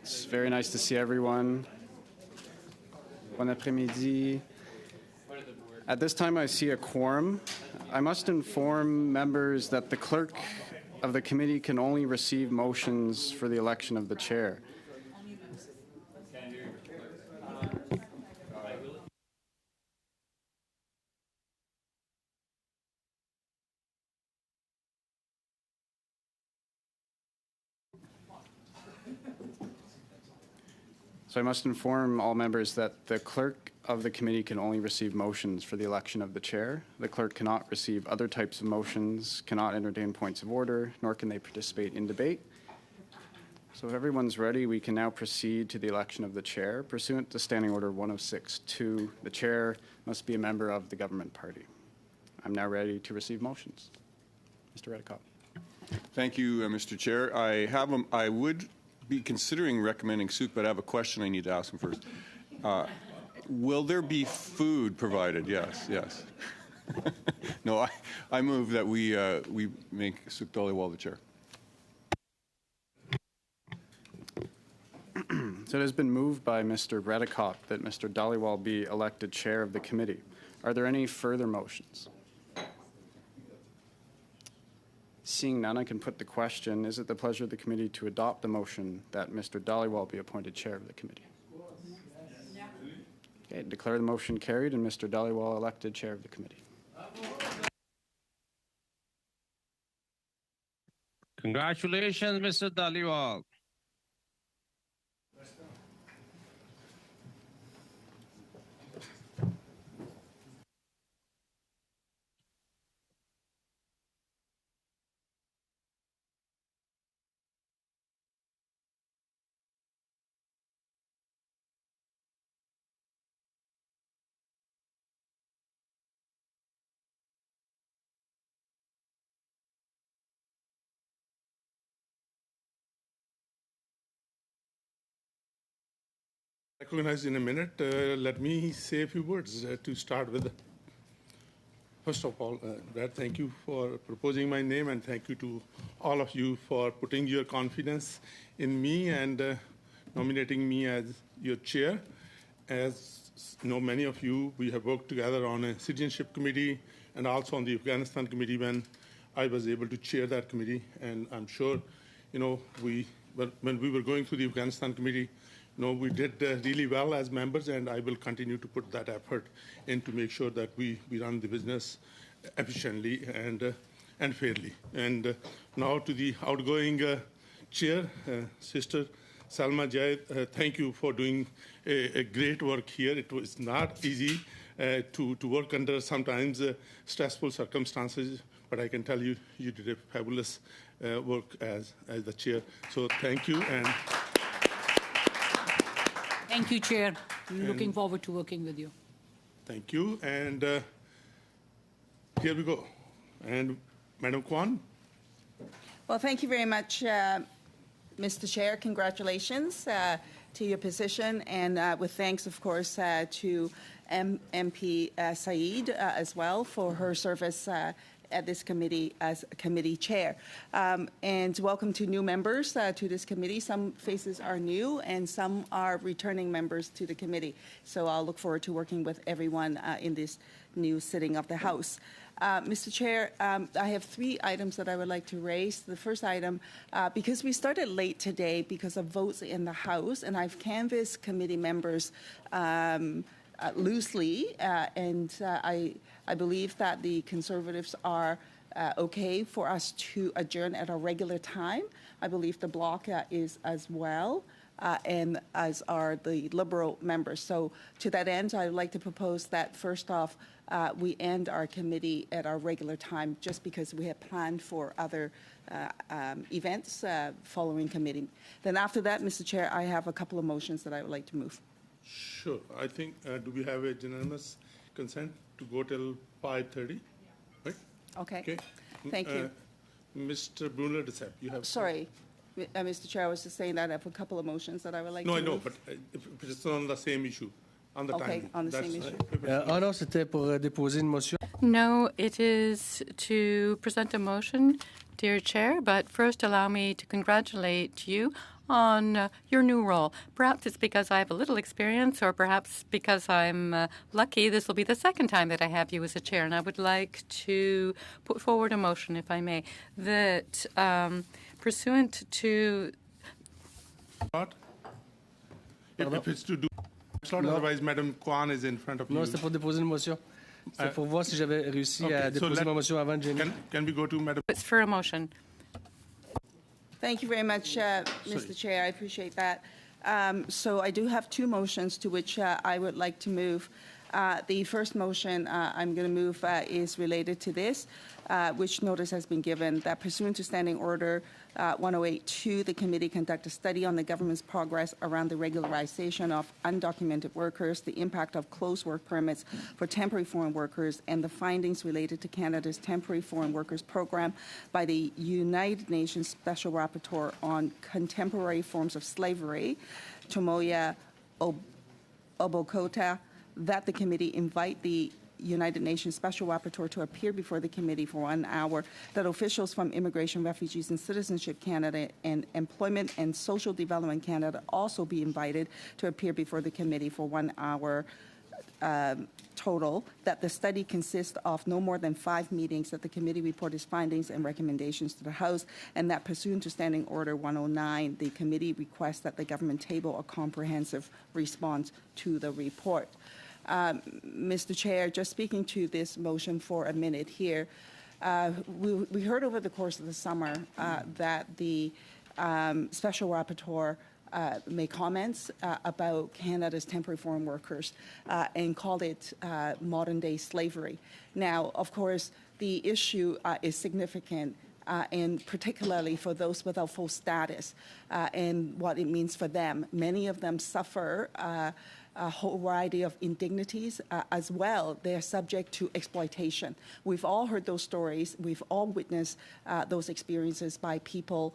It's very nice to see everyone. Bon après-midi. At this time, I see a quorum. I must inform members that the clerk of the committee can only receive motions for the election of the chair. So I must inform all members that the clerk of the committee can only receive motions for the election of the chair. The clerk cannot receive other types of motions, cannot entertain points of order, nor can they participate in debate. So if everyone's ready, we can now proceed to the election of the chair. Pursuant to Standing Order 106-2, the chair must be a member of the government party. I'm now ready to receive motions. Mr. Redicott. Thank you, Mr. Chair. I would be considering recommending Suk, but I have a question I need to ask him first. Will there be food provided? Yes. No, I move that we make Suk Dhaliwal the chair. So it has been moved by Mr. Redicott that Mr. Dhaliwal be elected chair of the committee. Are there any further motions? Seeing none, I can put the question. Is it the pleasure of the committee to adopt the motion that Mr. Dhaliwal be appointed chair of the committee? Okay, declare the motion carried and Mr. Dhaliwal elected chair of the committee. Congratulations, Mr. Dhaliwal. Recognize in a minute. Let me say a few words to start with. First of all, Brad, thank you for proposing my name, and thank you to all of you for putting your confidence in me and nominating me as your chair. As you know, many of you, we have worked together on a Citizenship committee and also on the Afghanistan committee when I was able to chair that committee. And I'm sure, when we were going through the Afghanistan committee, we did really well as members, and I will continue to put that effort in to make sure that we run the business efficiently and fairly. And now to the outgoing chair, Sister Salma Jaid, thank you for doing a great work here. It was not easy to work under sometimes stressful circumstances, but I can tell you, you did a fabulous work as the chair. So thank you. Thank you, Chair. Looking forward to working with you. Thank you. And here we go. And Madam Kwan. Well, thank you very much, Mr. Chair. Congratulations to your position. And with thanks, of course, to MP Saeed as well for her service at this committee as committee chair. And welcome to new members to this committee. Some faces are new and some are returning members to the committee. So I'll look forward to working with everyone in this new sitting of the House. Mr. Chair, I have 3 items that I would like to raise. The first item, because we started late today because of votes in the House, and I've canvassed committee members loosely, and I believe that the Conservatives are okay for us to adjourn at a regular time. I believe the Bloc is as well, and as are the Liberal members. So to that end, I would like to propose that first off, we end our committee at our regular time just because we have planned for other events following committee. Then after that, Mr. Chair, I have a couple of motions that I would like to move. Sure. I think, do we have a unanimous consent to go till 5:30? Right? Okay. Thank you. Mr. Bruner de Sepp, you have... Sorry, Mr. Chair, I was just saying that I have a couple of motions that I would like to No, move. I know, but if it's on the same issue, on the Okay, timing. on the same issue. non, c'était pour déposer une motion. No, it is to present a motion, dear Chair, but first allow me to congratulate you on your new role. Perhaps it's because I have a little experience, or perhaps because I'm lucky this will be the second time that I have you as a chair. And I would like to put forward a motion, if I may, that pursuant to... Not? If it's to do slot, No. otherwise Madam Kwan is in front of Non, you. c'était pour déposer une motion. C'est pour voir si j'avais réussi à Okay, so déposer ma motion avant Jenny. Can we go to Madam? It's for a motion. Thank you very much, Mr. Chair. I appreciate that. So I do have two motions to which I would like to move. The first motion I'm going to move is related to this, which notice has been given that pursuant to Standing Order 1082, the committee conduct a study on the government's progress around the regularization of undocumented workers, the impact of closed work permits for temporary foreign workers, and the findings related to Canada's temporary foreign workers program by the United Nations Special Rapporteur on Contemporary Forms of Slavery, Tomoya Obokota, that the committee invite the United Nations Special Rapporteur to appear before the committee for 1 hour, that officials from Immigration, Refugees, and Citizenship Canada and Employment and Social Development Canada also be invited to appear before the committee for 1 hour total, that the study consists of no more than 5 meetings, that the committee report its findings and recommendations to the House, and that pursuant to Standing Order 109, the committee requests that the government table a comprehensive response to the report. Mr. Chair, just speaking to this motion for a minute here, we heard over the course of the summer that the Special Rapporteur made comments about Canada's temporary foreign workers and called it modern-day slavery. Now, of course, the issue is significant, and particularly for those without full status and what it means for them. Many of them suffer a whole variety of indignities as well. They are subject to exploitation. We've all heard those stories. We've all witnessed those experiences by people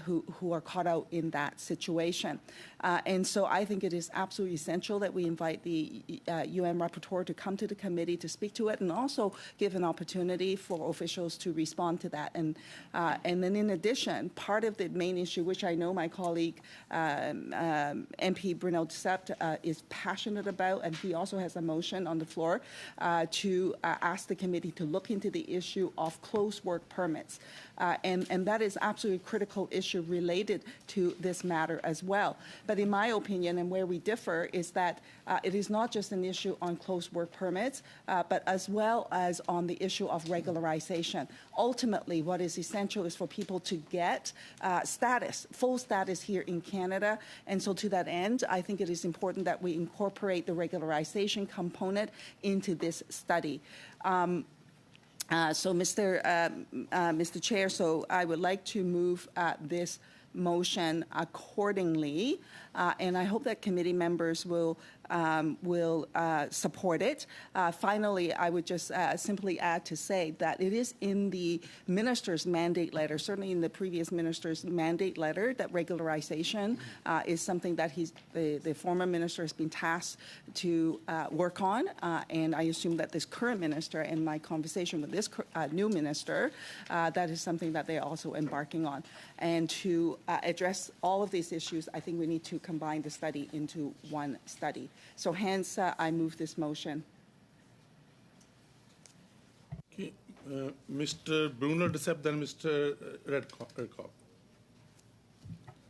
who are caught out in that situation. And so I think it is absolutely essential that we invite the UN rapporteur to come to the committee to speak to it, and also give an opportunity for officials to respond to that. And then in addition, part of the main issue, which I know my colleague MP Bruno Desept is passionate about, and he also has a motion on the floor to ask the committee to look into the issue of closed work permits. And that is absolutely a critical issue related to this matter as well. But in my opinion, and where we differ, is that it is not just an issue on closed work permits, but as well as on the issue of regularization. Ultimately, what is essential is for people to get status, full status here in Canada. And so to that end, I think it is important that we incorporate the regularization component into this study. So, Mr. Chair, so I would like to move this motion accordingly, and I hope that committee members will support it. Finally, I would just simply add to say that it is in the minister's mandate letter, certainly in the previous minister's mandate letter, that regularization is something that the former minister has been tasked to work on, and I assume that this current minister, and my conversation with this new minister, that is something that they're also embarking on. And to address all of these issues, I think we need to combine the study into one study. So hence, I move this motion. Okay, Mr. Bruno Desept, then Mr. Redcock.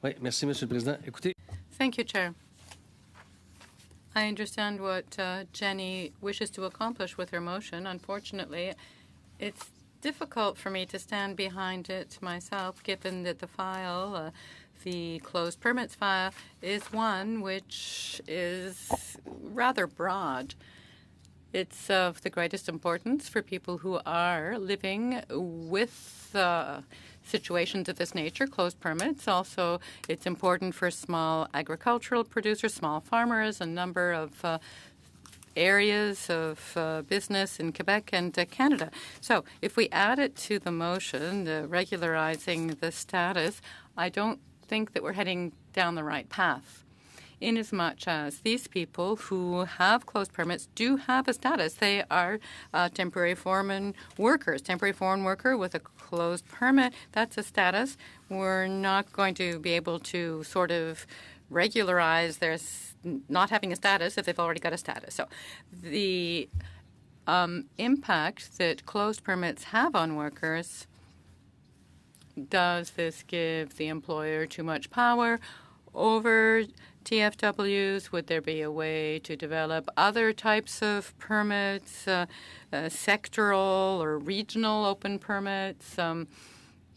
Oui, merci, Monsieur le Président. Écoutez, Thank you, Chair. I understand what Jenny wishes to accomplish with her motion. Unfortunately, it's difficult for me to stand behind it myself, given that the file, the closed permits file, is one which is rather broad. It's of the greatest importance for people who are living with situations of this nature, closed permits. Also, it's important for small agricultural producers, small farmers, a number of areas of business in Quebec and Canada. So if we add it to the motion, regularizing the status, I don't think that we're heading down the right path. inasmuch as these people who have closed permits do have a status. They are temporary foreign workers. Temporary foreign worker with a closed permit, that's a status. We're not going to be able to sort of regularize their not having a status if they've already got a status. So the impact that closed permits have on workers, does this give the employer too much power over TFWs? Would there be a way to develop other types of permits, sectoral or regional open permits?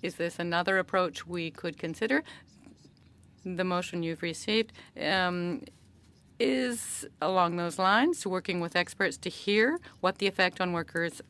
Is this another approach we could consider? The motion you've received is along those lines, working with experts to hear what the effect on workers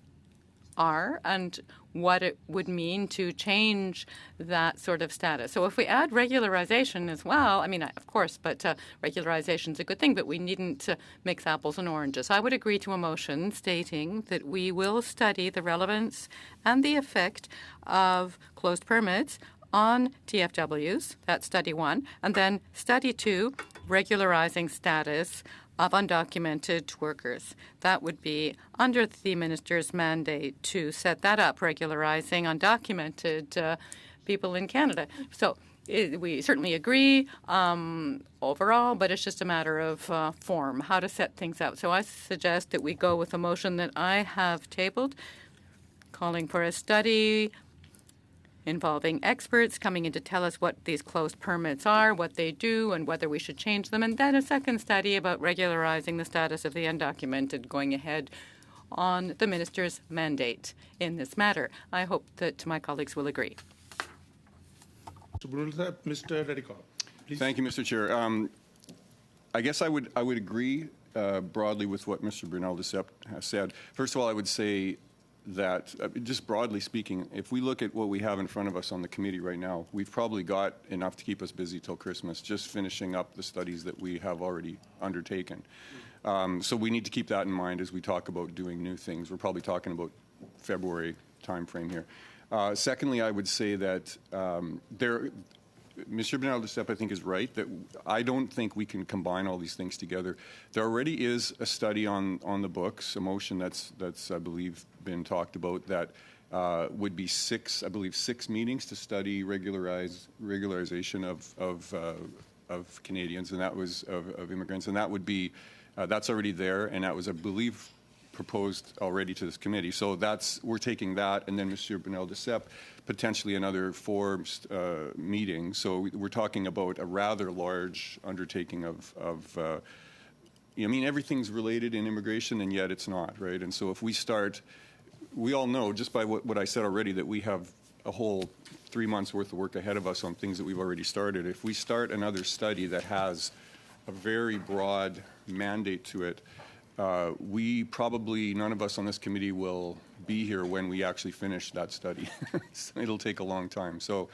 are and what it would mean to change that sort of status. So if we add regularization as well, I mean, of course, but regularization is a good thing, but we needn't mix apples and oranges. I would agree to a motion stating that we will study the relevance and the effect of closed permits on TFWs, that's study 1, and then study 2, regularizing status of undocumented workers. That would be under the minister's mandate to set that up, regularizing undocumented people in Canada. So we certainly agree overall, but it's just a matter of form, how to set things out. So I suggest that we go with a motion that I have tabled, calling for a study involving experts coming in to tell us what these closed permits are, what they do, and whether we should change them, and then a second study about regularizing the status of the undocumented going ahead on the minister's mandate in this matter. I hope that my colleagues will agree. Mr. Redicott, please. Thank you, Mr. Chair. I guess I would agree broadly with what Mr. Brunel Desept has said. First of all, I would say that, just broadly speaking, if we look at what we have in front of us on the committee right now, we've probably got enough to keep us busy till Christmas, just finishing up the studies that we have already undertaken. So we need to keep that in mind as we talk about doing new things. We're probably talking about February timeframe here. Secondly, I would say that Mr. Bernal Desept, I think, is right that I don't think we can combine all these things together. There already is a study on the books, a motion that's I believe been talked about that would be six meetings to study regularization of Canadians, and that was of immigrants, and that would be that's already there, and that was, I believe, proposed already to this committee. So we're taking that, and then Mr. Bernal Desept, potentially another 4 meetings. So we're talking about a rather large undertaking of I mean, everything's related in immigration, and yet it's not, right? And so if we start, we all know, just by what I said already, that we have a whole 3 months' worth of work ahead of us on things that we've already started. If we start another study that has a very broad mandate to it, we probably, none of us on this committee will be here when we actually finish that study. So it'll take a long time. So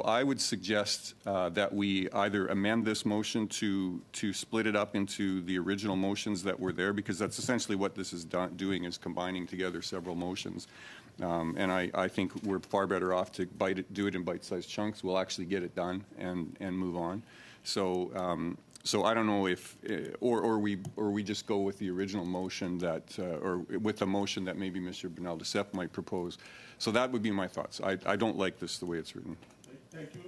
I would suggest that we either amend this motion to split it up into the original motions that were there, because that's essentially what this is doing, is combining together several motions. And I think we're far better off to do it in bite-sized chunks. We'll actually get it done and move on. So I don't know if, or we just go with the original motion that, or with the motion that maybe Mr. Bernal Desept might propose. So that would be my thoughts. I don't like this the way it's written. Thank you.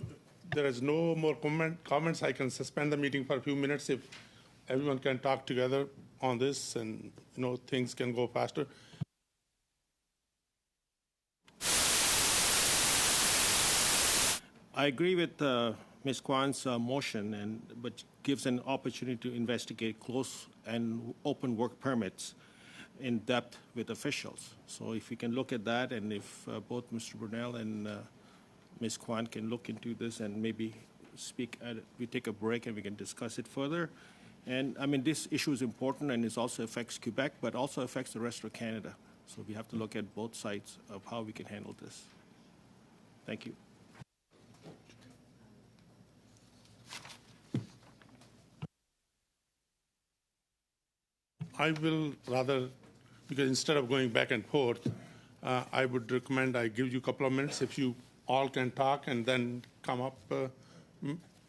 There is no more comments. I can suspend the meeting for a few minutes if everyone can talk together on this, and things can go faster. I agree with Ms. Kwan's motion, but gives an opportunity to investigate close and open work permits in depth with officials. So if we can look at that, and if both Mr. Brunel and Ms. Kwan can look into this and maybe we take a break and we can discuss it further. And I mean, this issue is important, and it also affects Quebec, but also affects the rest of Canada. So we have to look at both sides of how we can handle this. Thank you. I will rather, because instead of going back and forth, I would recommend I give you a couple of minutes if you all can talk and then come up.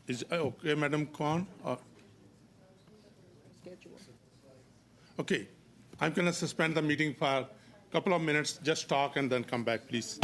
Is okay, Madam Kwan? Okay, I'm going to suspend the meeting for a couple of minutes, just talk and then come back, please.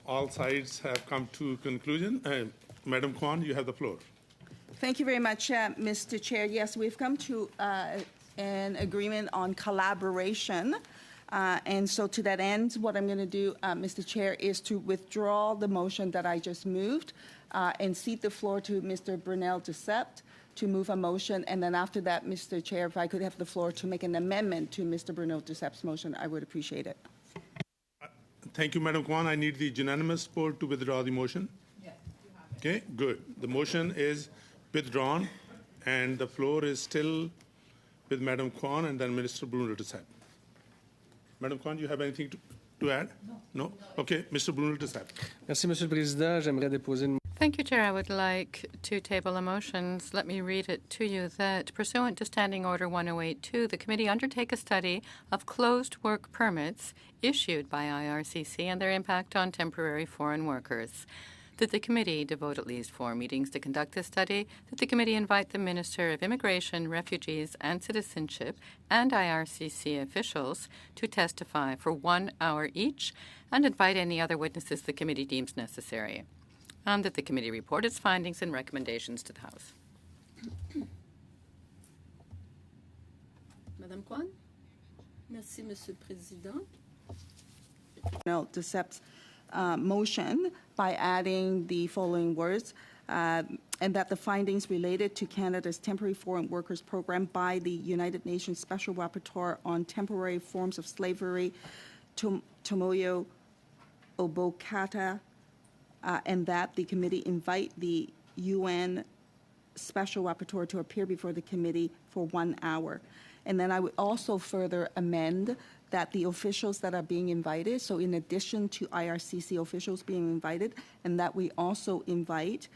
all sides have come to conclusion. Madam Kwan, you have the floor. Thank you very much, Mr. Chair. Yes, we've come to an agreement on collaboration. And so to that end, what I'm going to do, Mr. Chair, is to withdraw the motion that I just moved and cede the floor to Mr. Brunel Duceppe to move a motion. And then after that, Mr. Chair, if I could have the floor to make an amendment to Mr. Brunel Duceppe's motion, I would appreciate it. Thank you, Madam Kwan. I need the unanimous support to withdraw the motion. Yes, you have it. Okay, good. The motion is withdrawn, and the floor is still with Madam Kwan and then Minister Brunel Duceppe. Madam Kwan, you have anything to add? No. Okay, Mr. Brunel Duceppe. Merci, Monsieur le Président. J'aimerais déposer une... Thank you, Chair. I would like to table a motion. Let me read it to you. That pursuant to Standing Order 1082, the committee undertake a study of closed work permits issued by IRCC and their impact on temporary foreign workers. That the committee devote at least 4 meetings to conduct this study. That the committee invite the Minister of Immigration, Refugees and Citizenship and IRCC officials to testify for 1 hour each and invite any other witnesses the committee deems necessary. And that the committee report its findings and recommendations to the House. Madame Kwan. Merci, Monsieur le Président. Brunel Duceppe's motion by adding the following words, and that the findings related to Canada's Temporary Foreign Workers Program by the United Nations Special Rapporteur on Temporary Forms of Slavery, Tomoyo Obokata, and that the committee invite the UN Special Rapporteur to appear before the committee for 1 hour. And then I would also further amend that the officials that are being invited, so in addition to IRCC officials being invited, and that we also invite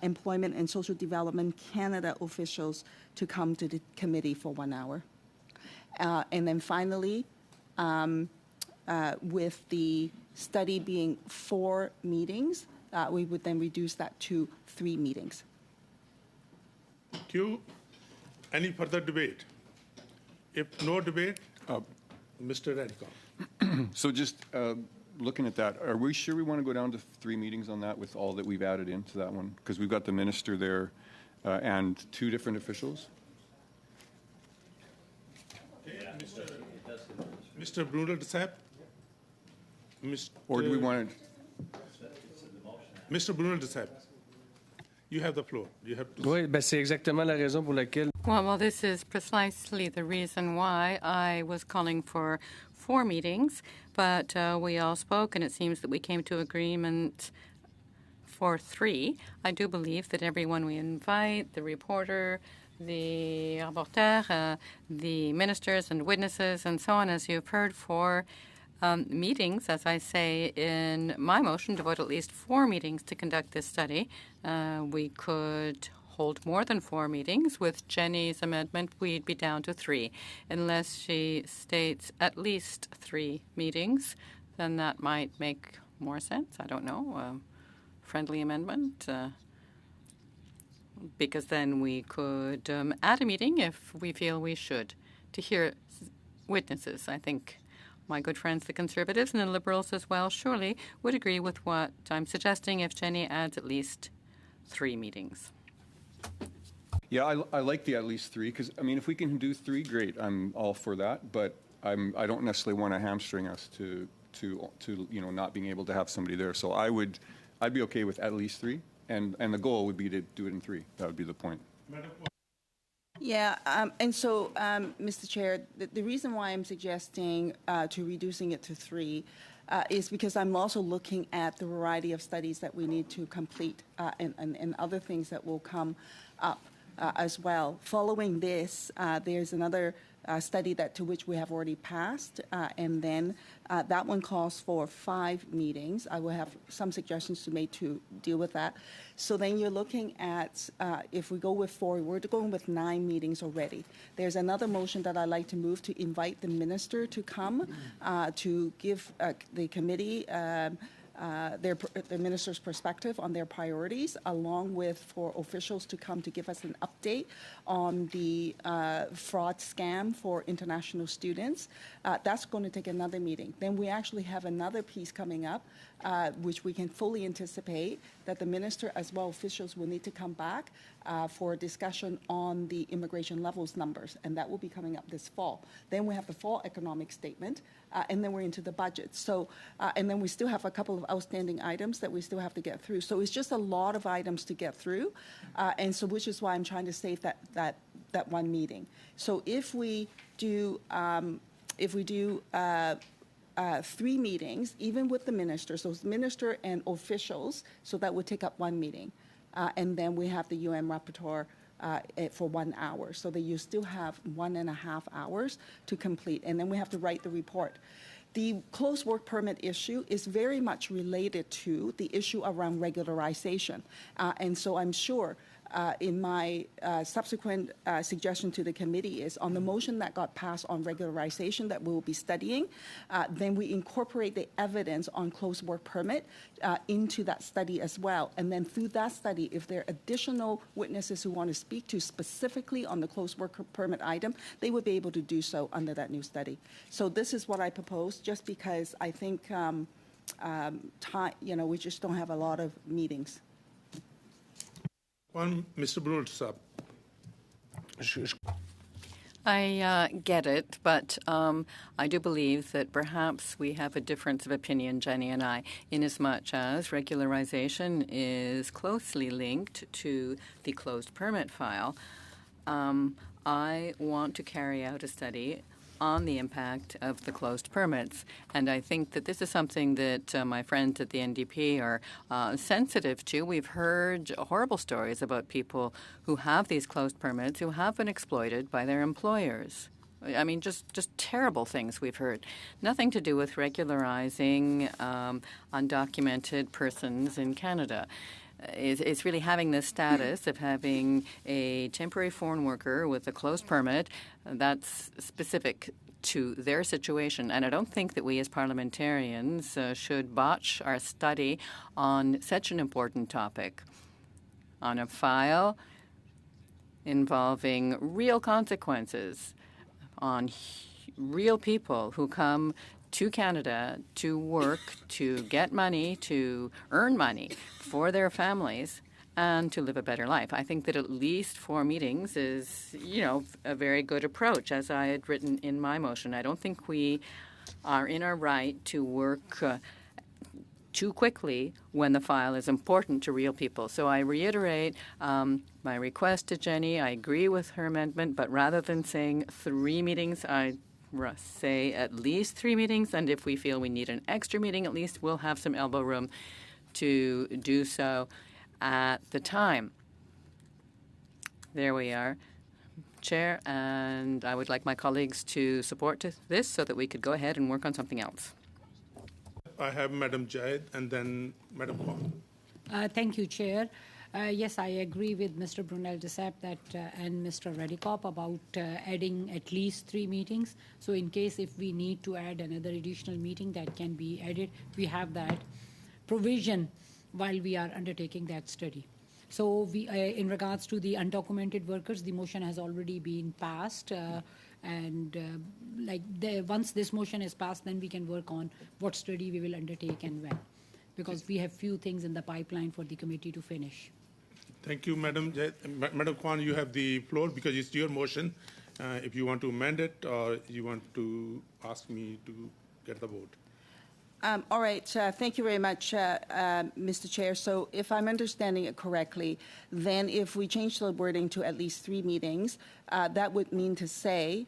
Employment and Social Development Canada officials to come to the committee for 1 hour. And then finally, with the study being 4 meetings, we would then reduce that to 3 meetings. Thank you. Any further debate? If no debate, Mr. Radikal. So just looking at that, are we sure we want to go down to 3 meetings on that with all that we've added into that one? Because we've got the minister there and 2 different officials. Mr. Brunel Duceppe? Or do we want to... Mr. Brunel Duceppe, you have the floor. You have to... Oui, ben c'est exactement la raison pour laquelle... Well, this is precisely the reason why I was calling for 4 meetings, but we all spoke, and it seems that we came to agreement for 3. I do believe that everyone we invite, the reporter, the rapporteur, the ministers and witnesses, and so on, as you've heard, for meetings, as I say in my motion, devote at least 4 meetings to conduct this study. We could hold more than 4 meetings. With Jenny's amendment, we'd be down to 3. Unless she states at least 3 meetings, then that might make more sense. I don't know. Friendly amendment. Because then we could add a meeting if we feel we should to hear witnesses. I think my good friends, the Conservatives and the Liberals as well, surely would agree with what I'm suggesting if Jenny adds at least 3 meetings. Yeah, I like the at least 3, because, I mean, if we can do 3, great. I'm all for that, but I don't necessarily want to hamstring us to not being able to have somebody there. So I'd be okay with at least 3, and the goal would be to do it in 3. That would be the point. Yeah, and so, Mr. Chair, the reason why I'm suggesting to reducing it to 3 is because I'm also looking at the variety of studies that we need to complete and other things that will come up as well. Following this, there's another study to which we have already passed, and then that one calls for 5 meetings. I will have some suggestions to make to deal with that. So then you're looking at, if we go with 4, we're going with 9 meetings already. There's another motion that I'd like to move to invite the minister to come to give the committee the minister's perspective on their priorities, along with for officials to come to give us an update on the fraud scam for international students. That's going to take another meeting. Then we actually have another piece coming up, which we can fully anticipate that the minister as well officials will need to come back for a discussion on the immigration levels numbers, and that will be coming up this fall. Then we have the fall economic statement, and then we're into the budget. So, and then we still have a couple of outstanding items that we still have to get through. So it's just a lot of items to get through, and so which is why I'm trying to save that one meeting. So if we do 3 meetings, even with the minister, so it's minister and officials, so that would take up 1 meeting. And then we have the UN rapporteur for 1 hour, so that you still have 1.5 hours to complete, and then we have to write the report. The closed work permit issue is very much related to the issue around regularization, and so I'm sure in my subsequent suggestion to the committee is on the motion that got passed on regularization that we will be studying, then we incorporate the evidence on closed work permit into that study as well. And then through that study, if there are additional witnesses who want to speak to specifically on the closed work permit item, they would be able to do so under that new study. So this is what I propose, just because I think time, we just don't have a lot of meetings. Mr. Brunel, sir. I get it, but I do believe that perhaps we have a difference of opinion, Jenny and I, inasmuch as regularization is closely linked to the closed permit file. I want to carry out a study on the impact of the closed permits. And I think that this is something that my friends at the NDP are sensitive to. We've heard horrible stories about people who have these closed permits who have been exploited by their employers. I mean, just terrible things we've heard. Nothing to do with regularizing undocumented persons in Canada. It's really having this status of having a temporary foreign worker with a closed permit that's specific to their situation. And I don't think that we as parliamentarians should botch our study on such an important topic. On a file involving real consequences on real people who come to Canada to work, to get money, to earn money for their families, and to live a better life. I think that at least 4 meetings is, a very good approach, as I had written in my motion. I don't think we are in our right to work too quickly when the file is important to real people. So I reiterate my request to Jenny. I agree with her amendment, but rather than saying 3 meetings, I say at least 3 meetings, and if we feel we need an extra meeting, at least we'll have some elbow room to do so at the time. There we are, Chair, and I would like my colleagues to support this so that we could go ahead and work on something else. I have Madam Jayed and then Madam Kwan. Thank you, Chair. Yes, I agree with Mr. Brunel Desep and Mr. Redikop about adding at least 3 meetings. So in case if we need to add another additional meeting that can be added, we have that provision while we are undertaking that study. So we, in regards to the undocumented workers, the motion has already been passed. Once this motion is passed, then we can work on what study we will undertake and when, because we have few things in the pipeline for the committee to finish. Thank you, Madam Jayed. Madam Kwan, you have the floor because it's your motion. If you want to amend it or you want to ask me to get the vote. All right. Thank you very much, Mr. Chair. So if I'm understanding it correctly, then if we change the wording to at least 3 meetings, that would mean to say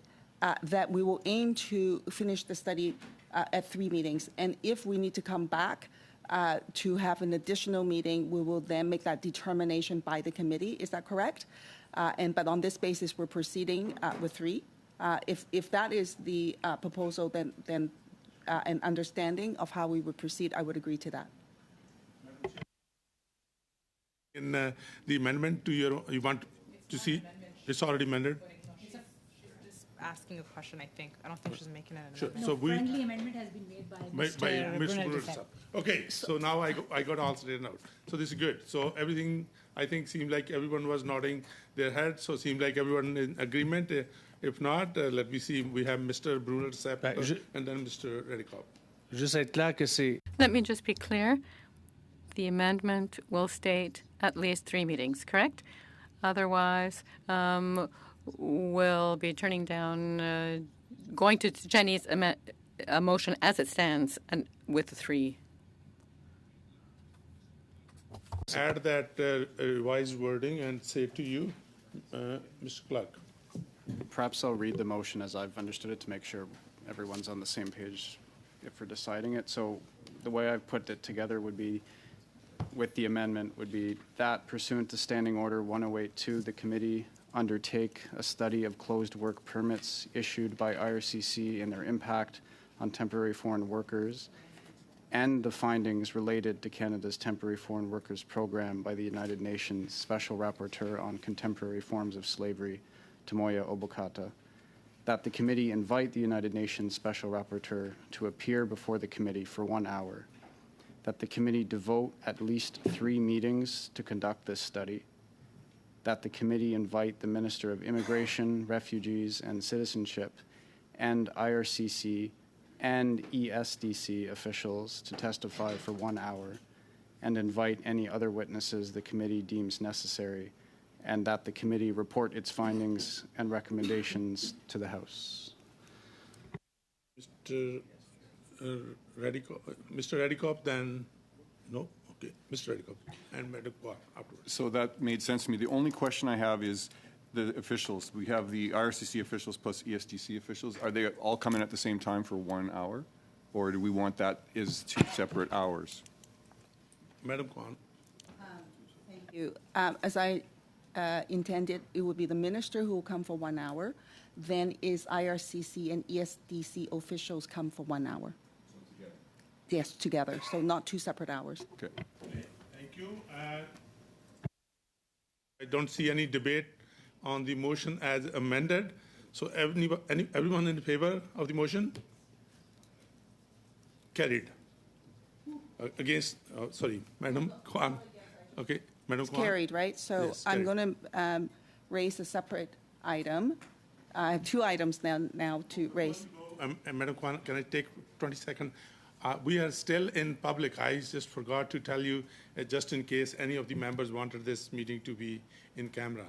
that we will aim to finish the study at 3 meetings. And if we need to come back to have an additional meeting, we will then make that determination by the committee. Is that correct? But on this basis, we're proceeding with 3. If that is the proposal, then an understanding of how we would proceed, I would agree to that. In the amendment to you want to see, it's already amended? asking a question, I think. I don't think she's making an Sure. amendment. So we, Friendly amendment has been made by by Mr. Mr. Brunel Brewer. Desai. Okay, so now I got all straightened out. So this is good. So everything, I think, seemed like everyone was nodding their head, so seemed like everyone in agreement. If not, let me see, we have Mr. Brunel Desai and then Mr. Reddycop. Juste être clair que c'est Let me just be clear. The amendment will state at least 3 meetings, correct? Otherwise, we'll be turning down, going to Jenny's motion as it stands and with the 3. Add that revised wording and say to you, Mr. Clark. Perhaps I'll read the motion as I've understood it to make sure everyone's on the same page if we're deciding it. So the way I've put it together would be, with the amendment, would be that pursuant to Standing Order 1082, the committee undertake a study of closed work permits issued by IRCC and their impact on temporary foreign workers, and the findings related to Canada's Temporary Foreign Workers Program by the United Nations Special Rapporteur on Contemporary Forms of Slavery, Tomoya Obokata, that the committee invite the United Nations Special Rapporteur to appear before the committee for 1 hour, that the committee devote at least 3 meetings to conduct this study, that the committee invite the Minister of Immigration, Refugees, and Citizenship and IRCC and ESDC officials to testify for 1 hour, and invite any other witnesses the committee deems necessary, and that the committee report its findings and recommendations to the House. Mr. Reddycop, then, no? Okay, Mr. Reddycop and Madam Clark afterwards. So that made sense to me. The only question I have is the officials. We have the IRCC officials plus ESDC officials. Are they all coming at the same time for 1 hour? Or do we want that as 2 separate hours? Madam Kwan. Thank you. As I intended, it would be the minister who will come for 1 hour. Then is IRCC and ESDC officials come for 1 hour. Yes, together. So not 2 separate hours. Okay. Thank you. I don't see any debate on the motion as amended. So everyone in favor of the motion? Carried. Against, sorry, Madam Kwan. Okay, Madam It's Kwan. carried, right? So Yes, I'm carried. going to raise a separate item. I have 2 items now to raise. And Madam Kwan, can I take 20 seconds? We are still in public. I just forgot to tell you, just in case any of the members wanted this meeting to be in camera.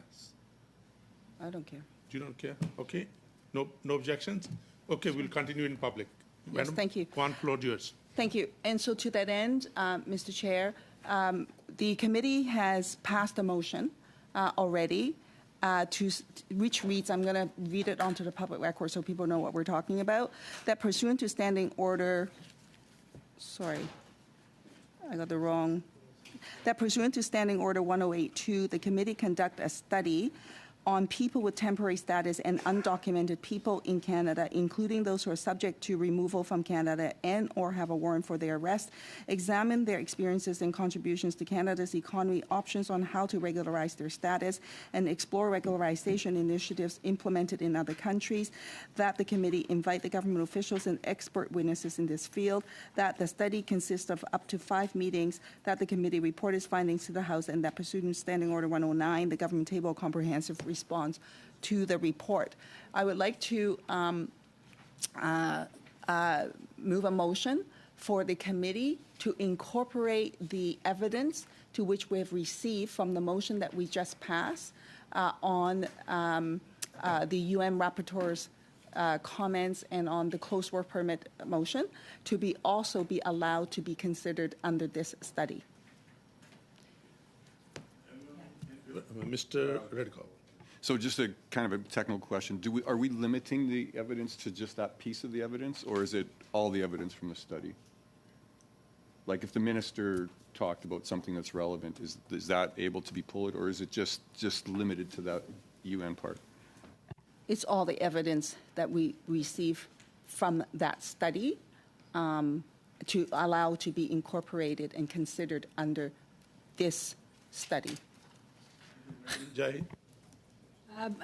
I don't care. You don't care? Okay. No objections? Okay, we'll continue in public. Yes, Madam thank you. Kwan, floor yours. Thank you. And so to that end, Mr. Chair, the committee has passed a motion already which reads, I'm going to read it onto the public record so people know what we're talking about, that pursuant to Standing Order, sorry, I got the wrong, that pursuant to Standing Order 1082, the committee conduct a study on people with temporary status and undocumented people in Canada, including those who are subject to removal from Canada and or have a warrant for their arrest, examine their experiences and contributions to Canada's economy, options on how to regularize their status, and explore regularization initiatives implemented in other countries, that the committee invite the government officials and expert witnesses in this field, that the study consists of up to 5 meetings, that the committee report its findings to the House, and that pursuant to Standing Order 109, the government table a comprehensive response to the report. I would like to move a motion for the committee to incorporate the evidence to which we have received from the motion that we just passed on the UN rapporteur's comments and on the closed work permit motion to be also be allowed to be considered under this study. Mr. Reddycop. So just a kind of a technical question. Are we limiting the evidence to just that piece of the evidence, or is it all the evidence from the study? Like if the minister talked about something that's relevant, is that able to be pulled, or is it just limited to that UN part? It's all the evidence that we receive from that study to allow to be incorporated and considered under this study. Jai.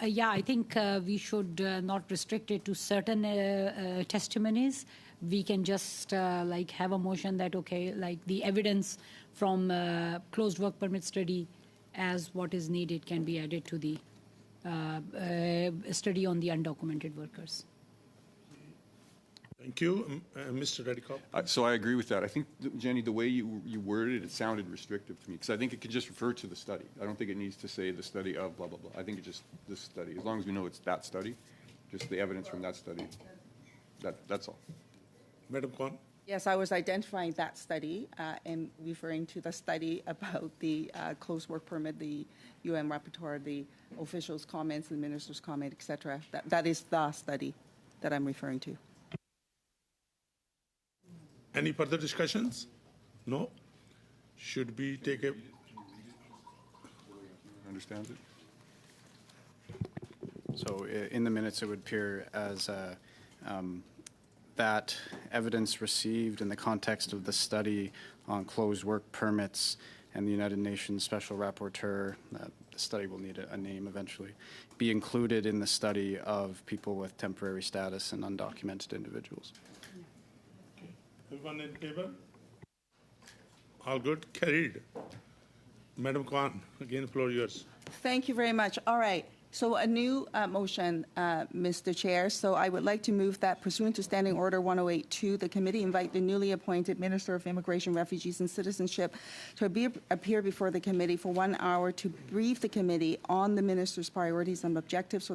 Yeah, I think we should not restrict it to certain testimonies. We can just like have a motion that, okay, like the evidence from closed work permit study as what is needed can be added to the study on the undocumented workers. Thank you. Mr. Reddycop. So I agree with that. I think, Jenny, the way you worded it, it sounded restrictive to me, because I think it could just refer to the study. I don't think it needs to say the study of blah, blah, blah. I think it's just this study. As long as we know it's that study, just the evidence from that study, that's all. Madam Kwan. Yes, I was identifying that study and referring to the study about the closed work permit, the UN rapporteur, the officials' comments, the minister's comment, et cetera. That is the study that I'm referring to. Any further discussions? No? Should we take a... Understand it? So in the minutes, it would appear as that evidence received in the context of the study on closed work permits and the United Nations Special Rapporteur, the study will need a name eventually, be included in the study of people with temporary status and undocumented individuals. Everyone in favor? All good? Carried. Madam Kwan, again, floor yours. Thank you very much. All right. So a new motion, Mr. Chair. So I would like to move that pursuant to Standing Order 1082, the committee invite the newly appointed Minister of Immigration, Refugees, and Citizenship to appear before the committee for 1 hour to brief the committee on the minister's priorities and objectives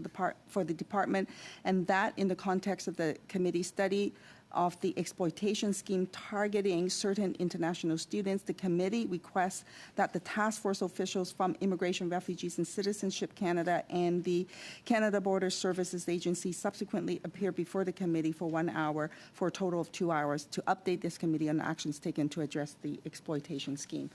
for the department, and that in the context of the committee study of the exploitation scheme targeting certain international students. The committee requests that the task force officials from Immigration, Refugees, and Citizenship Canada and the Canada Border Services Agency subsequently appear before the committee for 1 hour for a total of 2 hours to update this committee on actions taken to address the exploitation scheme.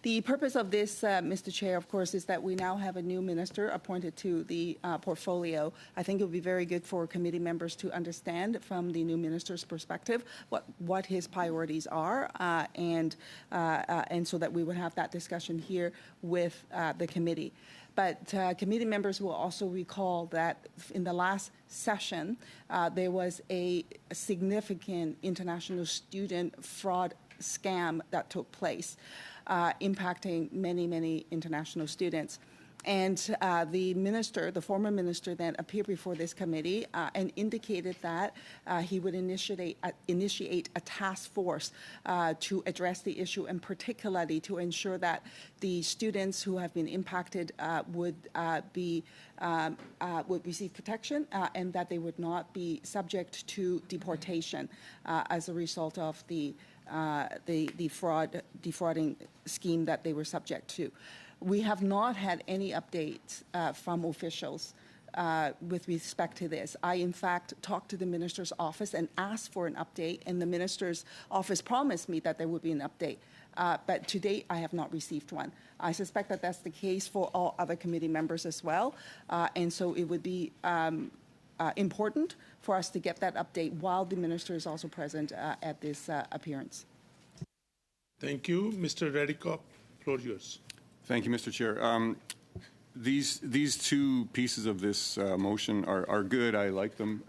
The purpose of this, Mr. Chair, of course, is that we now have a new minister appointed to the portfolio. I think it would be very good for committee members to understand from the new minister's perspective what his priorities are, and so that we would have that discussion here with the committee. But committee members will also recall that in the last session, there was a significant international student fraud scam that took place, impacting many, many international students. And the former minister then appeared before this committee and indicated that he would initiate a task force to address the issue, and particularly to ensure that the students who have been impacted would receive protection and that they would not be subject to deportation as a result of the defrauding scheme that they were subject to. We have not had any updates from officials with respect to this. I, in fact, talked to the minister's office and asked for an update, and the minister's office promised me that there would be an update. But to date, I have not received one. I suspect that that's the case for all other committee members as well, and so it would be important for us to get that update while the minister is also present at this appearance. Thank you. Mr. Reddycop, floor yours. Thank you, Mr. Chair. These two pieces of this motion are good. I like them,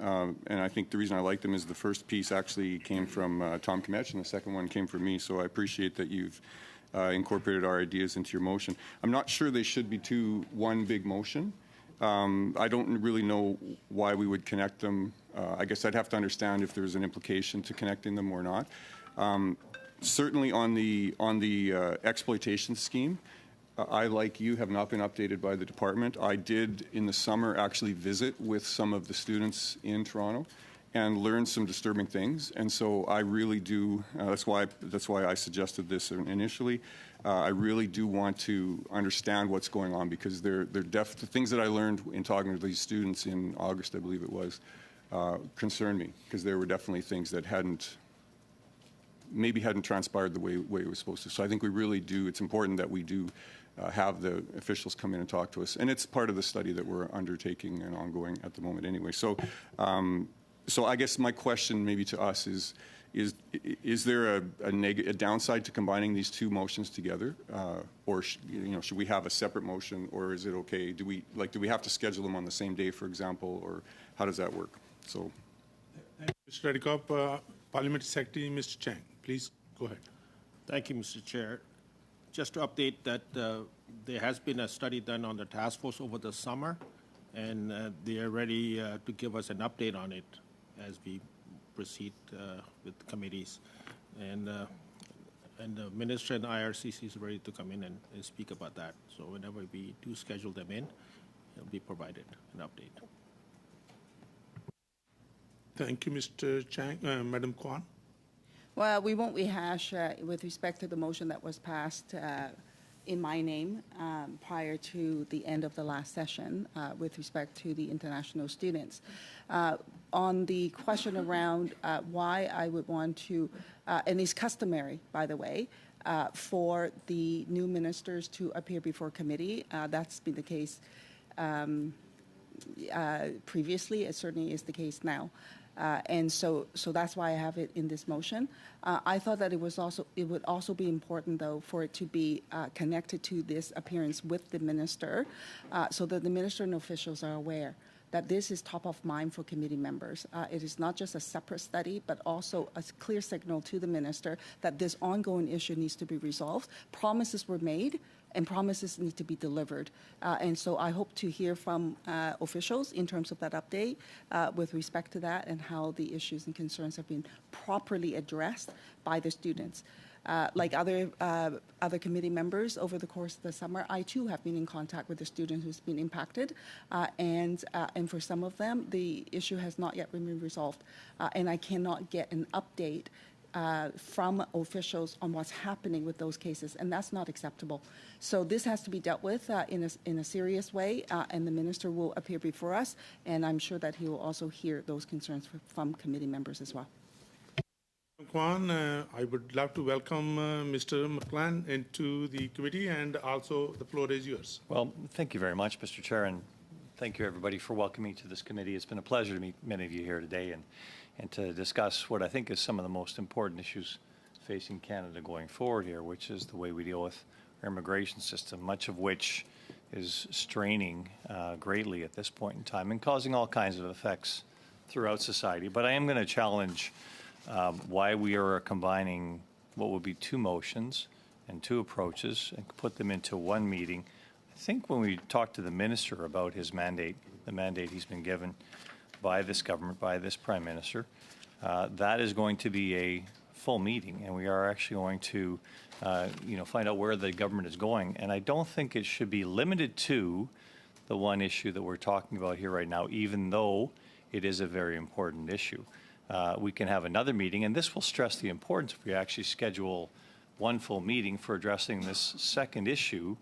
and I think the reason I like them is the first piece actually came from Tom Kmetch, and the second one came from me, so I appreciate that you've incorporated our ideas into your motion. I'm not sure they should be one big motion. I don't really know why we would connect them. I guess I'd have to understand if there's an implication to connecting them or not. Certainly on the exploitation scheme, I, like you, have not been updated by the department. I did, in the summer, actually visit with some of the students in Toronto and learned some disturbing things. And so I really do, that's why I suggested this initially. I really do want to understand what's going on, because the things that I learned in talking to these students in August, I believe it was, concerned me, because there were definitely things that maybe hadn't transpired the way it was supposed to. So I think we really do, it's important that we do have the officials come in and talk to us. And it's part of the study that we're undertaking and ongoing at the moment anyway. So I guess my question maybe to us is Is there a downside to combining these two motions together, or should we have a separate motion, or is it okay? Do we have to schedule them on the same day, for example, or how does that work? So, Mr. Reddy-Kopp, Parliamentary Secretary, Mr. Chang, please go ahead. Thank you, Mr. Chair. Just to update that there has been a study done on the task force over the summer, and they are ready to give us an update on it as we proceed with committees. And the Minister and IRCC is ready to come in and speak about that. So whenever we do schedule them in, it'll be provided an update. Thank you, Mr. Chang. Madam Kwan? Well, we won't rehash with respect to the motion that was passed in my name prior to the end of the last session with respect to the international students. On the question around why I would want to, and it's customary, by the way, for the new ministers to appear before committee. That's been the case previously. It certainly is the case now. And so that's why I have it in this motion. I thought that it would also be important, though, for it to be connected to this appearance with the minister, so that the minister and officials are aware that this is top of mind for committee members. It is not just a separate study, but also a clear signal to the minister that this ongoing issue needs to be resolved. Promises were made, and promises need to be delivered. And so I hope to hear from officials in terms of that update with respect to that and how the issues and concerns have been properly addressed by the students. Like other committee members over the course of the summer, I too have been in contact with the student who's been impacted, and for some of them, the issue has not yet been resolved, and I cannot get an update from officials on what's happening with those cases, and that's not acceptable. So this has to be dealt with in a serious way, and the minister will appear before us, and I'm sure that he will also hear those concerns from committee members as well. Kwan, I would love to welcome Mr. McClan into the committee, and also the floor is yours. Well, thank you very much, Mr. Chair, and thank you, everybody, for welcoming me to this committee. It's been a pleasure to meet many of you here today and to discuss what I think is some of the most important issues facing Canada going forward here, which is the way we deal with our immigration system, much of which is straining greatly at this point in time and causing all kinds of effects throughout society. But I am going to challenge why we are combining what would be two motions and two approaches and put them into one meeting. I think when we talk to the minister about his mandate, the mandate he's been given by this government, by this prime minister, that is going to be a full meeting, and we are actually going to find out where the government is going. And I don't think it should be limited to the one issue that we're talking about here right now, even though it is a very important issue. We can have another meeting, and this will stress the importance if we actually schedule one full meeting for addressing this second issue.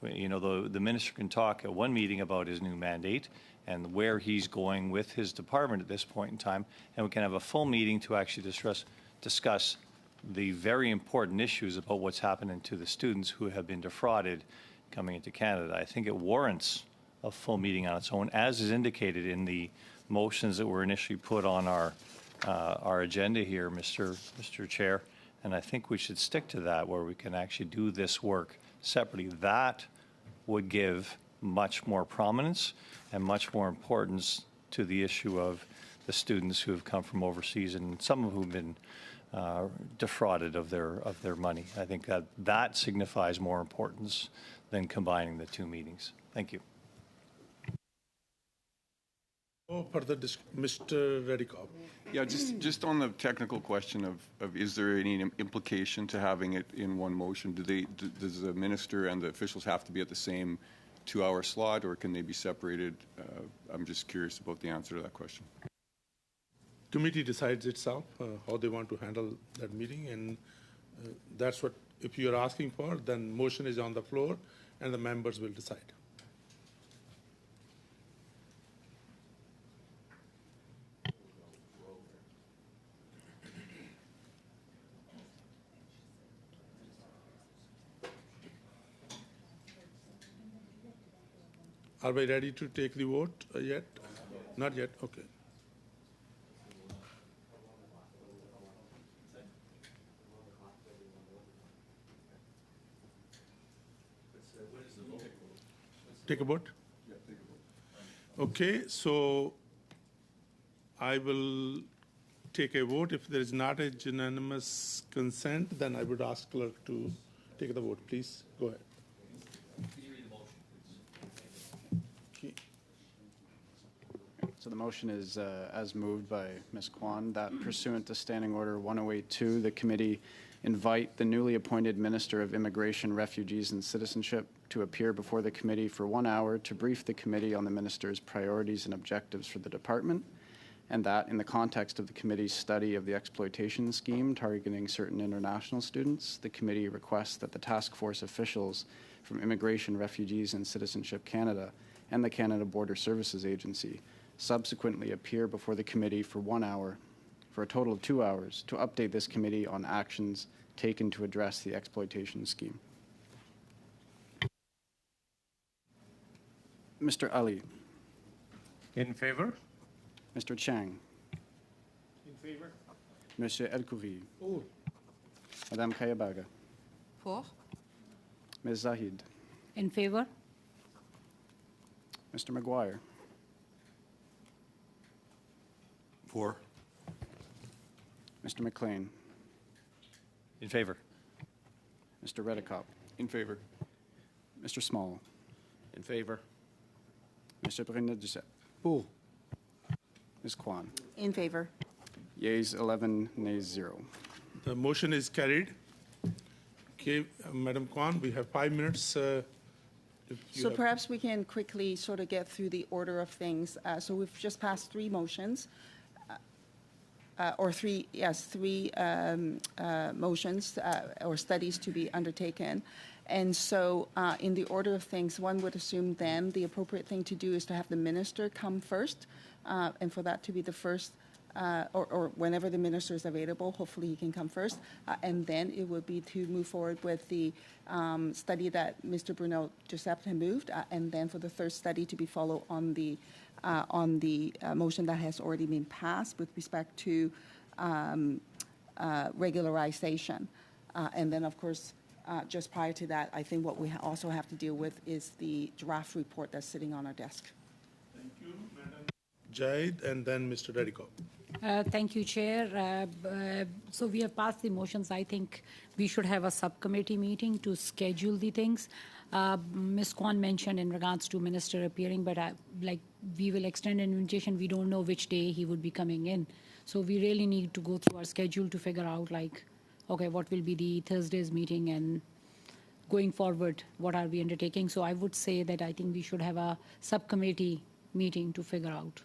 The minister can talk at one meeting about his new mandate and where he's going with his department at this point in time, and we can have a full meeting to actually discuss the very important issues about what's happening to the students who have been defrauded coming into Canada. I think it warrants a full meeting on its own, as is indicated in the motions that were initially put on our agenda here, Mr. Chair, and I think we should stick to that, where we can actually do this work separately. That would give much more prominence and much more importance to the issue of the students who have come from overseas, and some of whom have been defrauded of their money. I think that signifies more importance than combining the two meetings. Thank you. Mr. Reddy-Kopp. Yeah, just on the technical question of is there any implication to having it in one motion? Does the minister and the officials have to be at the same 2-hour slot, or can they be separated? I'm just curious about the answer to that question. Committee decides itself how they want to handle that meeting, and that's what, if you're asking for, then motion is on the floor and the members will decide. Are we ready to take the vote yet? Not yet, okay. Take a vote? Okay, so I will take a vote. If there is not a unanimous consent, then I would ask clerk to take the vote. Please, go ahead. Okay. So the motion is as moved by Ms. Kwan, that pursuant to Standing Order 1082, the committee invite the newly appointed Minister of Immigration, Refugees, and Citizenship to appear before the committee for 1 hour to brief the committee on the minister's priorities and objectives for the department, and that in the context of the committee's study of the exploitation scheme targeting certain international students, the committee requests that the task force officials from Immigration, Refugees, and Citizenship Canada and the Canada Border Services Agency subsequently appear before the committee for 1 hour, for a total of 2 hours, to update this committee on actions taken to address the exploitation scheme. Mr. Ali. In favor? Mr. Chang. In favor? Monsieur El-Khoury. Oh. Madame Kayabaga. For? Ms. Zahid. In favor? Mr. McGuire. For. Mr. McLean. In favor? Mr. Redekop. In favor. Mr. Small. In favor. Mr. Brunel-Duceppe. Pour. Ms. Kwan. In favor. Yeas 11, nays 0. The motion is carried. Okay, Madam Kwan, we have 5 minutes. If you So have- perhaps we can quickly sort of get through the order of things. So we've just passed 3 motions, or three motions or studies to be undertaken. And so in the order of things, one would assume then the appropriate thing to do is to have the minister come first, and for that to be the first, or whenever the minister is available, hopefully he can come first, and then it would be to move forward with the study that Mr. Brunel-Duceppe had moved, and then for the third study to be followed on the motion that has already been passed with respect to regularization. And then, of course, just prior to that, I think what we also have to deal with is the draft report that's sitting on our desk. Thank you, Madam Jaid, and then Mr. Redekop. Thank you, Chair. So we have passed the motions. I think we should have a subcommittee meeting to schedule the things. Ms. Kwan mentioned in regards to minister appearing, but we will extend an invitation. We don't know which day he would be coming in. So we really need to go through our schedule to figure out, okay, what will be the Thursday's meeting, and going forward, what are we undertaking? So I would say that I think we should have a subcommittee meeting to figure out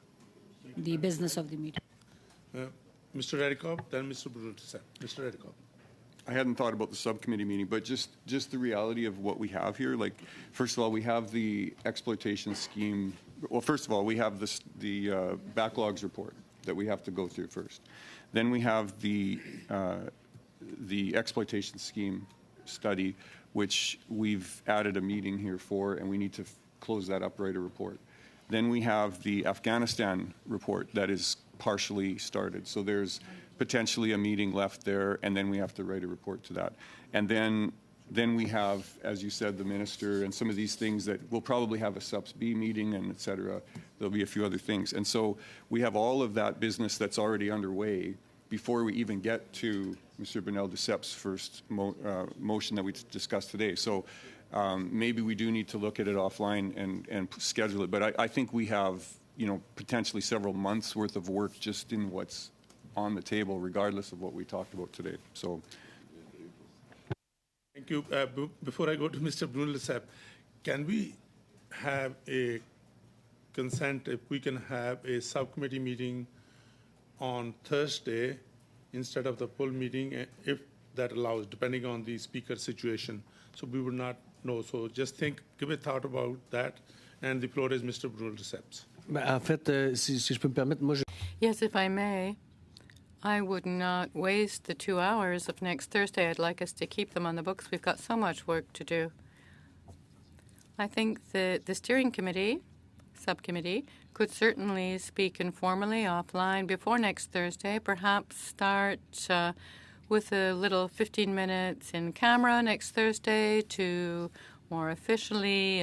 the business of the meeting. Mr. Redekop, then Mr. Brunel-Duceppe. Mr. Redekop. I hadn't thought about the subcommittee meeting, but just the reality of what we have here. Like, first of all, we have the exploitation scheme. Well, first of all, we have the backlogs report that we have to go through first. Then we have the exploitation scheme study, which we've added a meeting here for, and we need to close that up, write a report. Then we have the Afghanistan report that is partially started. So there's potentially a meeting left there, and then we have to write a report to that. And then we have, as you said, the minister and some of these things that we'll probably have a subs B meeting and et cetera. There'll be a few other things. And so we have all of that business that's already underway before we even get to Mr. Brunel-Duceppe's first motion that we discussed today. So maybe we do need to look at it offline and schedule it. But I think we have, potentially several months worth of work just in what's on the table, regardless of what we talked about today. So. Thank you. Before I go to Mr. Brunel-Duceppe, can we have a consent if we can have a subcommittee meeting on Thursday instead of the full meeting, if that allows, depending on the speaker situation? So we would not know. So just give a thought about that. And the floor is Mr. Brunel-Duceppe's. En fait, si je peux me permettre, moi, Yes, if I may, I would not waste the 2 hours of next Thursday. I'd like us to keep them on the books. We've got so much work to do. I think that the steering committee, subcommittee, could certainly speak informally offline before next Thursday, perhaps start with a little 15 minutes in camera next Thursday to more officially,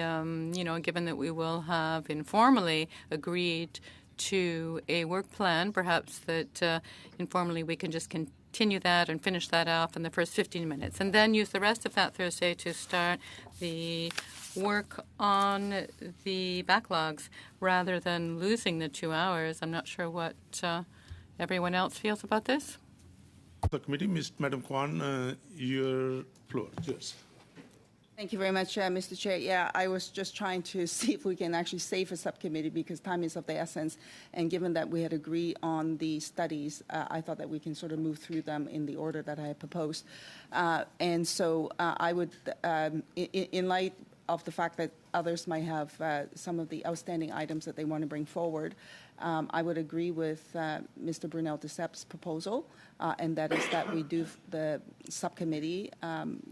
given that we will have informally agreed to a work plan, perhaps that informally we can just continue that and finish that off in the first 15 minutes, and then use the rest of that Thursday to start the work on the backlogs rather than losing the 2 hours. I'm not sure what everyone else feels about this. The committee, Madam Kwan, your floor. Yes. Thank you very much, Mr. Chair. Yeah, I was just trying to see if we can actually save a subcommittee because time is of the essence. And given that we had agreed on the studies, I thought that we can sort of move through them in the order that I had proposed. And so I would, in light of the fact that others might have some of the outstanding items that they want to bring forward, I would agree with Mr. Brunel Decep's proposal, and that is that we do the subcommittee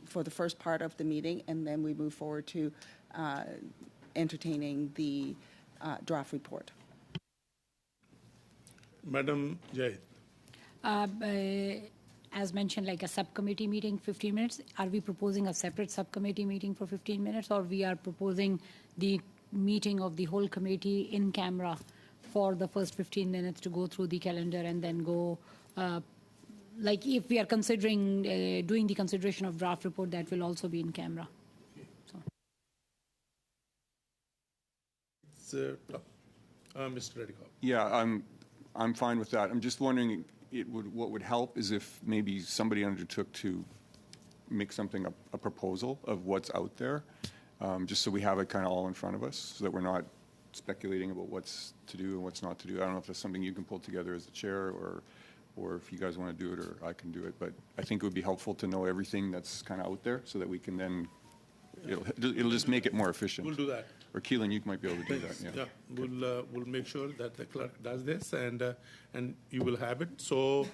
for the first part of the meeting, and then we move forward to entertaining the draft report. Madam Jaid. As mentioned, like a subcommittee meeting, 15 minutes. Are we proposing a separate subcommittee meeting for 15 minutes, or we are proposing the meeting of the whole committee in camera for the first 15 minutes to go through the calendar and then go, like if we are considering doing the consideration of draft report, that will also be in camera. So. Mr. Reddycop. Yeah, I'm fine with that. I'm just wondering, what would help is if maybe somebody undertook to make something a proposal of what's out there, just so we have it kind of all in front of us, so that we're not speculating about what's to do and what's not to do. I don't know if that's something you can pull together as the chair, or if you guys want to do it, or I can do it. But I think it would be helpful to know everything that's kind of out there, so that we can then it'll just make it more efficient. We'll do that. Or Keelan, you might be able to do that. Yeah, we'll make sure that the clerk does this, and you will have it. So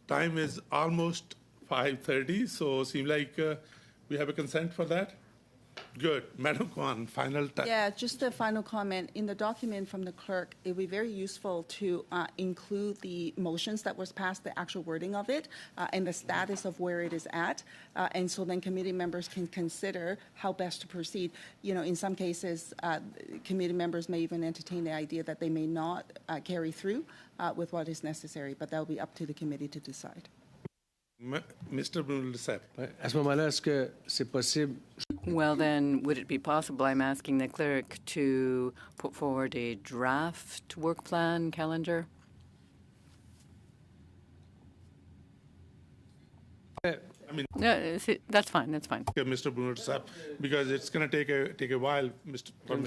time is almost 5:30, so seems like we have a consent for that. Good. Madam Kwan, final time. Yeah, just a final comment. In the document from the clerk, it would be very useful to include the motions that was passed, the actual wording of it, and the status of where it is at. And so then committee members can consider how best to proceed. In some cases, committee members may even entertain the idea that they may not carry through with what is necessary, but that will be up to the committee to decide. Mr. Brunel Decep. À ce moment-là, est-ce que c'est possible? Well, then, would it be possible, I'm asking the clerk, to put forward a draft work plan calendar? No, that's fine, that's fine. Mr. Brunel Decep, because it's going to take a while, Mr. Clerk,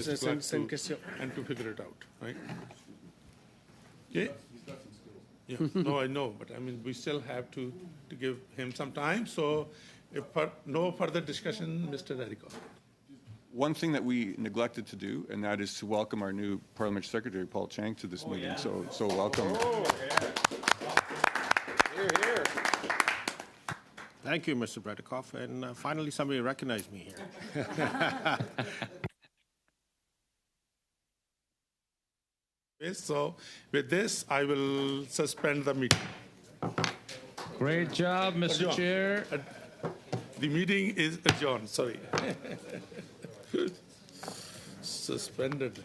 and to figure it out, right? Okay. Yeah, no, I know, but I mean, we still have to give him some time. So, if no further discussion, Mr. Reddycop. One thing that we neglected to do, and that is to welcome our new Parliament Secretary, Paul Chang, to this meeting. Yeah. So welcome. Oh, yeah. Here, here. Thank you, Mr. Reddycop. And finally, somebody recognized me here. So, with this, I will suspend the meeting. Great job, Mr. Chair. The meeting is adjourned. Sorry. Suspended.